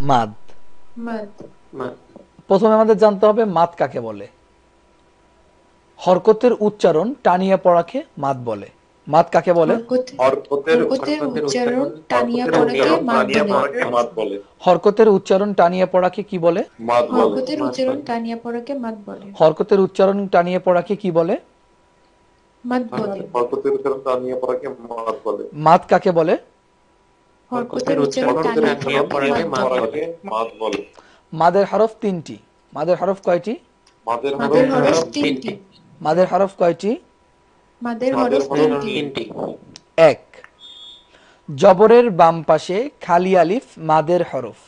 মাদ। মাদ মাদ প্রথমে আমাদের জানতে হবে মাদ কাকে বলে। হরকতের উচ্চারণ টানিয়ে পড়াকে মাদ বলে। মাদ কাকে বলে? হরকতের উচ্চারণ টানিয়া পড়াকে মাদ বলে। হরকতের উচ্চারণ টানিয়ে পড়াকে কি বলে? মাদ বলে। হরকতের উচ্চারণ টানিয়া পড়াকে মাদ বলে। হরকতের উচ্চারণ টানিয়ে পড়াকে কি বলে? মাদ বলে। হরকতের উচ্চারণ টানিয়া পড়াকে মাদ বলে। মাদ কাকে বলে? হরকতের উচ্চারণ টানিয়া পড়াকে মাদ বলে। মাদের হরফ তিনটি। মাদের হরফ কয়টি? মাদের হরফ তিনটি। মাদের হরফ কয়টি? মাদের হরফ তিনটি। এক, জবরের বাম পাশে খালি আলিফ মাদের হরফ।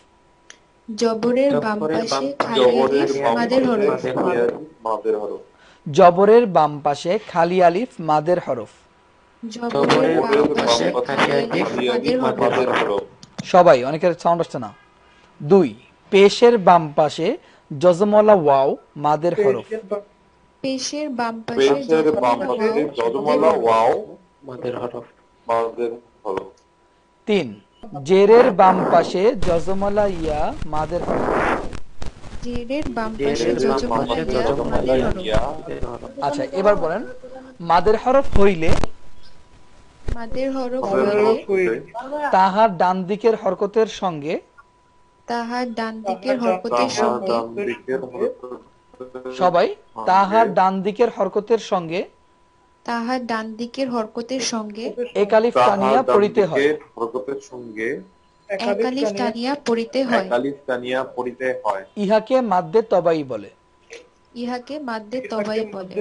জবরের বাম পাশে খালি আলিফ মাদের হরফ। জবরের বাম পাশে খালি আলিফ মাদের হরফ। জবরের বাম পাশে খালি আলিফ মাদের হরফ। সবাই, অনেকের সাউন্ড আসছে না। দুই, পেশের বাম পাশে জজমলা ওয়াও মাদের হরফ। পেশের বাম পাশে জজমলা ওয়াও মাদের হরফ। তিন, জেরের বাম পাশে জজমলা ইয়া মাদের হরফ। জেরের বাম পাশে জজমলা ইয়া মাদের হরফ। আচ্ছা, এবার বলেন মাদের হরফ হইলে মাদের হরফ হইলে তাহার ডান দিকের হরকতের সঙ্গে তাহার ডান দিকের হরকতের সঙ্গে সবাই তাহার ডান দিকের হরকতের সঙ্গে তাহার ডান দিকের হরকতের সঙ্গে এক আলিফ টানিয়া পড়িতে হয়। হরকতের সঙ্গে এক আলিফ টানিয়া পড়িতে হয়। ইহাকে মাদ্দে তবাই বলে। ইহাকে মাদ্দে তবাই বলে।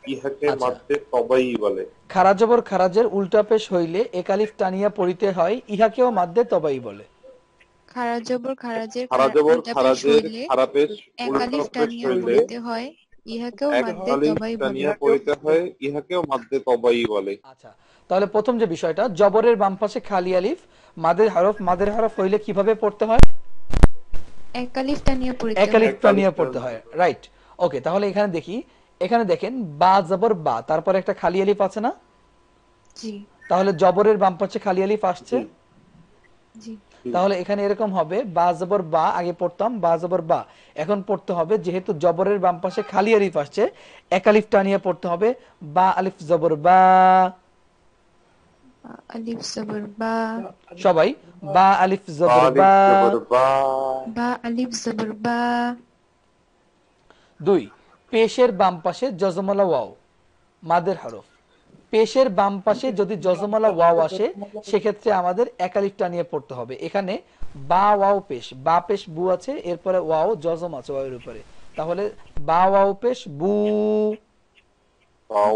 ইহাকে মাদ্দে তবাই বলে। খারা জবর খারাজের উল্টা পেশ হইলে এক আলিফ টানিয়া পড়িতে হয়, ইহাকেও মাদ্দে তবাই বলে। খারা জবর খারাজের উল্টা পেশ হইলে এক আলিফ টানিয়া পড়িতে হয়, ইহাকেও মাদ্দে তবাই বলে। আচ্ছা, তাহলে প্রথম যে বিষয়টা, জবরের বাম পাশে খালি আলিফ মাদের হরফ হইলে কিভাবে পড়তে হয়? এক আলিফ টানিয়া পড়তে হয়। রাইট, ওকে। তাহলে এখানে দেখি, এখানে দেখেন বা জবর বা, তারপরে একটা খালি আলিফ আছে না? জি। তাহলে জবরের বাম পাশে খালি আলিফ আসছে। জি। তাহলে এখানে এরকম হবে বা জবর বা, আগে পড়তাম বা জবর বা, এখন পড়তে হবে যেহেতু জবরের বাম পাশে খালি আলিফ আসছে এক আলিফ টানিয়ে পড়তে হবে বা আলিফ জবর বা। আলিফ জবর বা। সবাই বা আলিফ জবর বা। বা আলিফ জবর বা। দুই, পেশের বাম পাশে জজমলা ওয়াও মাদের হরফ। পেশের বাম পাশে যদি জজমলা ওয়াও আসে সেক্ষেত্রে আমাদের এক আলিফ টানিয়ে পড়তে হবে। এখানে বা ওয়াও পেশ, বা পেশ বু আছে, এরপরে ওয়াও জজম আছে ওয়াওয়ের উপরে, তাহলে বা ওয়াও পেশ বু।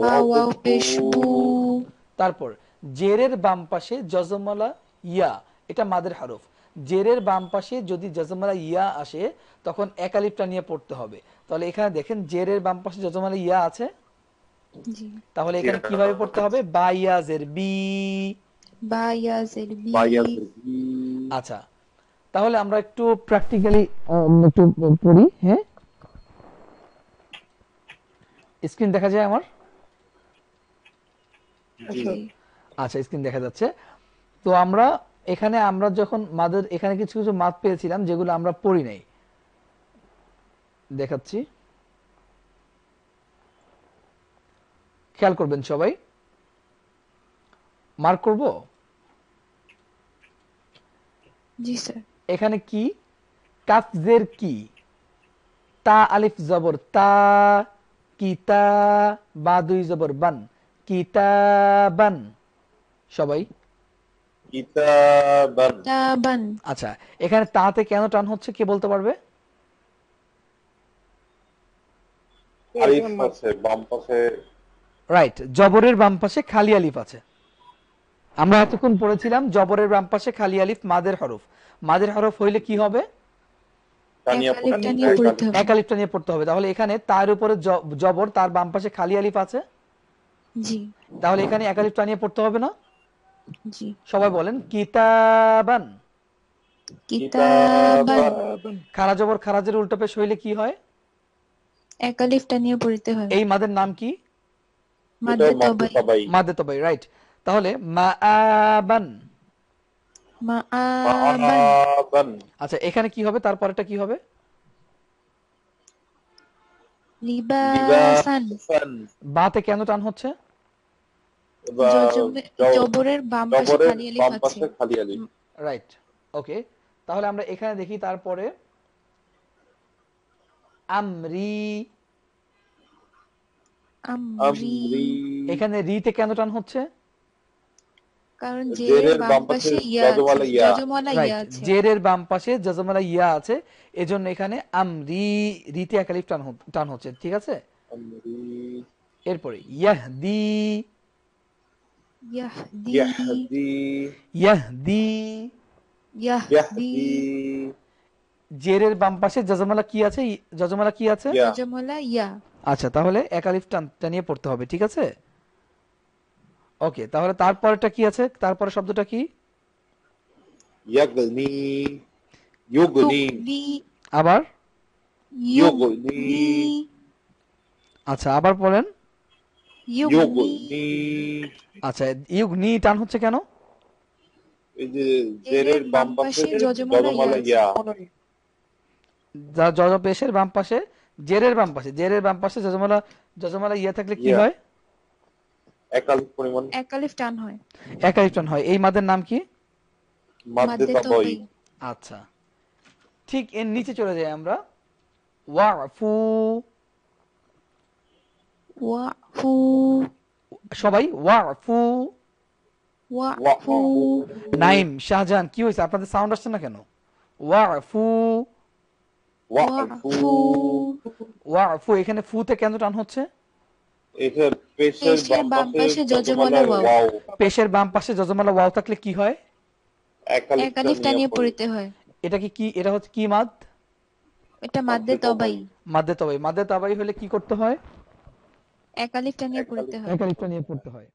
বা ওয়াও পেশ বু। তারপর জেরের বাম পাশে জজমলা ইয়া, এটা মাদের হরফ। জেরের বাম পাশে যদি জজমলা ইয়া আসে তখন এক আলিফ টানিয়ে পড়তে হবে। তাহলে এখানে দেখেন জেরের বাম পাশে জজমলা ইয়া আছে, তাহলে এখানে কিভাবে পড়তে হবে? বা ইয়া জের বি। বা ইয়া জের বি। আচ্ছা, তাহলে আমরা একটু প্র্যাকটিক্যালি একটু পড়ি। হ্যাঁ, স্ক্রিন দেখা যায় আমার? আচ্ছা, স্ক্রিন দেখা যাচ্ছে। তো আমরা এখানে যখন মাদের এখানে কিছু কিছু মাদ পেয়েছিলাম যেগুলো আমরা পড়ি নাই, দেখাচ্ছি, খেয়াল করবেন সবাই। মার্ক করব? জি স্যার। এখানে কি? কাফ জের কি, তা আলিফ জবর তা, কিতা, বা দুই জবর বান, কিতাবান। সবাই কিতাবান। আচ্ছা, এখানে তাতে কেন টান হচ্ছে কে বলতে পারবে? আলিফ আছে বাম পাশে। রাইট, জবরের বাম পাশে খালি আলিফ আছে। আমরা এতক্ষণ পড়েছিলাম জবরের বাম পাশে খালি আলিফ মাদের হরফ। মাদের হরফ হইলে কি হবে? এক আলিফ টানিয়ে পড়তে হবে। তাহলে এখানে তার উপরে জবর, তার বাম পাশে খালি আলিফ আছে। জি। তাহলে এখানে এক আলিফ টানিয়ে পড়তে হবে না? জি। সবাই বলেন কিতাবান। কিতাবান। খারা জবর খারাজের উল্টো পেশ হইলে কি হয়? এক আলিফ টানিয়ে পড়তে হয়। এই মাদের নাম কি? মাদ্দে তবাই। মাদ্দে তবাই, রাইট। তাহলে মাআবান। মাআবান মাআবান আচ্ছা এখানে কি হবে, তারপরেটা কি হবে? লিবাসান লিবাসান বাতে কেন টান হচ্ছে? বা জবরের বাম পাশে জবরের খালি আলিফ বাম আছে। পাশে খালি আলিফ। রাইট, ওকে। তাহলে আমরা এখানে দেখি তারপরে আমরি, আমরি, আমরি এখানে রিতে কেন টান হচ্ছে? কারণ জেরের জেরের বাম বাম পাশে পাশে ইয়া আছে, যজমালা ইয়া। যজমালা ইয়া রাইট, আছে। জেরের বাম পাশে জজমালা ইয়া আছে, এজন্য এখানে আমরি, রিতে এক আলিফ টান হচ্ছে, ঠিক আছে। আমরি এরপরে ইয়াহদি, ইয়াহদি, ইয়াহদি ইয়াহদি, ইয়াহদি, ইয়াহদি জেরের বাম পাশে জজমালা কি আছে? জজমালা কি আছে? ইয়া। যজমালা ইয়া। আচ্ছা, তাহলে এক আলিফ টানিয়ে পড়তে হবে, ঠিক আছে। ওকে, তাহলে তারপরটা কি আছে? তারপরে শব্দটা কি? ইয়াগনি ইউগনি তুগনি, আবার? ইউগনি ইউগনি, আচ্ছা, আবার বলেন। ইউগনি, ইউগনি আচ্ছা, ইউগনি টান হচ্ছে কেন? এই যে জেরের বাম পাশে যজমালা ইয়া। পেশের বাম পাশে, জেরের বাম পাশে জজমালা ইয়া থাকলে কি ইয়া। হয়? এক আলিফ পরিমাণ এক আলিফ টান হয়। এক আলিফ টান হয়। এই মাদের নাম কি? মাদ্দে মাদ্দে তাবাই। তাবাই। আচ্ছা, ঠিক এর নিচে চলে যাই আমরা। ওয়াফু, ওয়াফু, সবাই ওয়াফু। ওয়াফু, নাইম, শাহজাহান, কি হয়েছে? আপনাদের সাউন্ড আসছে না কেন? ওয়াফু, ওয়াফু ওয়াফু, ওয়াফু, এখানে ফুতে কেন টান হচ্ছে? এখানে পেশের বাম পাশে যজমালা ওয়াও। পেশের বাম পাশে যজমালা ওয়াও থাকলে কি হয়? এক এক আলিফ টানিয়ে পড়তে হয়। এটা কি এটা হচ্ছে কি মাদ? এটা মাদ্দে তাবাই। মাদ্দে তাবাই হলে কি করতে হয়? এক আলিফ টানিয়ে পড়তে হয়। এক আলিফ টানিয়ে পড়তে হয়।